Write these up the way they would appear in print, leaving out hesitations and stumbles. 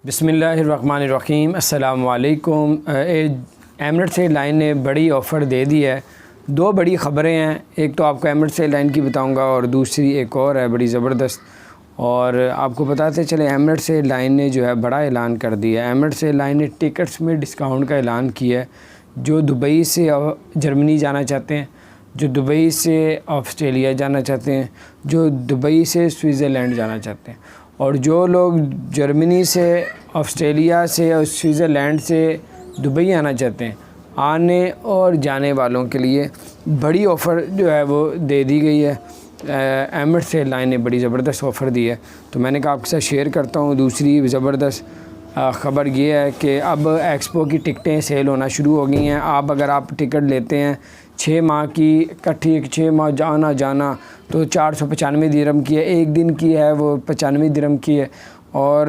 بسم اللہ الرحمن الرحیم۔ السلام علیکم۔ ایمریٹس ایئر لائن نے بڑی آفر دے دی ہے۔ دو بڑی خبریں ہیں، ایک تو آپ کو ایمریٹس ایئر لائن کی بتاؤں گا اور دوسری ایک اور ہے بڑی زبردست۔ اور آپ کو بتاتے چلے ایمریٹس ایئر لائن نے جو ہے بڑا اعلان کر دیا ہے۔ ایمریٹس ایئر لائن نے ٹکٹس میں ڈسکاؤنٹ کا اعلان کیا ہے۔ جو دبئی سے جرمنی جانا چاہتے ہیں، جو دبئی سے آسٹریلیا جانا چاہتے ہیں، جو دبئی سے سوئٹزرلینڈ جانا چاہتے ہیں، اور جو لوگ جرمنی سے آسٹریلیا سے اور سوئٹزرلینڈ سے دبئی آنا چاہتے ہیں، آنے اور جانے والوں کے لیے بڑی آفر جو ہے وہ دے دی گئی ہے۔ ایمریٹس ایئر لائن نے بڑی زبردست آفر دی ہے، تو میں نے کہا آپ کے ساتھ شیئر کرتا ہوں۔ دوسری زبردست خبر یہ ہے کہ اب ایکسپو کی ٹکٹیں سیل ہونا شروع ہو گئی ہیں۔ اگر آپ ٹکٹ لیتے ہیں 6 ماہ کی اکٹھی، 6 ماہ جانا تو 495 درہم کی ہے، ایک دن کی ہے وہ 95 درہم کی ہے۔ اور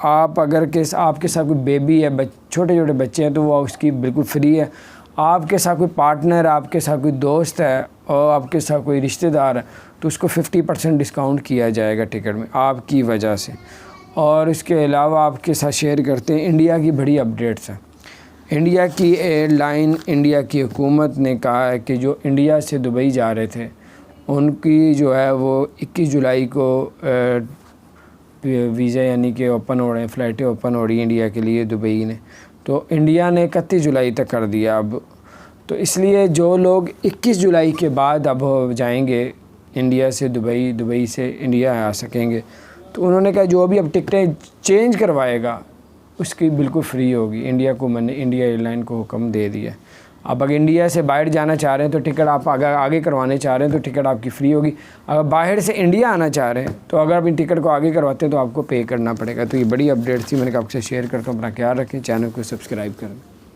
آپ اگر آپ کے ساتھ کوئی بیبی ہے، چھوٹے چھوٹے بچے ہیں، تو وہ اس کی بالکل فری ہے۔ آپ کے ساتھ کوئی پارٹنر، آپ کے ساتھ کوئی دوست ہے اور آپ کے ساتھ کوئی رشتہ دار ہے، تو اس کو 50% ڈسکاؤنٹ کیا جائے گا ٹکٹ میں آپ کی وجہ سے۔ اور اس کے علاوہ آپ کے ساتھ شیئر کرتے ہیں انڈیا کی بڑی اپڈیٹس ہیں۔ انڈیا کی ایئر لائن، انڈیا کی حکومت نے کہا ہے کہ جو انڈیا سے دبئی جا رہے تھے ان کی جو ہے وہ 21 جولائی کو ویزا یعنی کہ اوپن ہو رہے ہیں، فلائٹیں اوپن ہو رہی ہیں انڈیا کے لیے دبئی نے، تو انڈیا نے 31 جولائی تک کر دیا اب۔ تو اس لیے جو لوگ 21 جولائی کے بعد اب جائیں گے انڈیا سے دبئی، دبئی سے انڈیا آ سکیں گے، تو انہوں نے کہا جو بھی اب ٹکٹیں چینج کروائے گا اس کی بالکل فری ہوگی۔ انڈیا ایئر لائن کو حکم دے دیا۔ اب اگر انڈیا سے باہر جانا چاہ رہے ہیں تو ٹکٹ آپ آگے کروانے چاہ رہے ہیں تو ٹکٹ آپ کی فری ہوگی۔ اگر باہر سے انڈیا آنا چاہ رہے ہیں تو اگر آپ ان ٹکٹ کو آگے کرواتے ہیں تو آپ کو پے کرنا پڑے گا۔ تو یہ بڑی اپڈیٹ تھی، میں نے کہا آپ سے شیئر کرتا ہوں۔ اپنا خیال رکھیں، چینل کو سبسکرائب کریں۔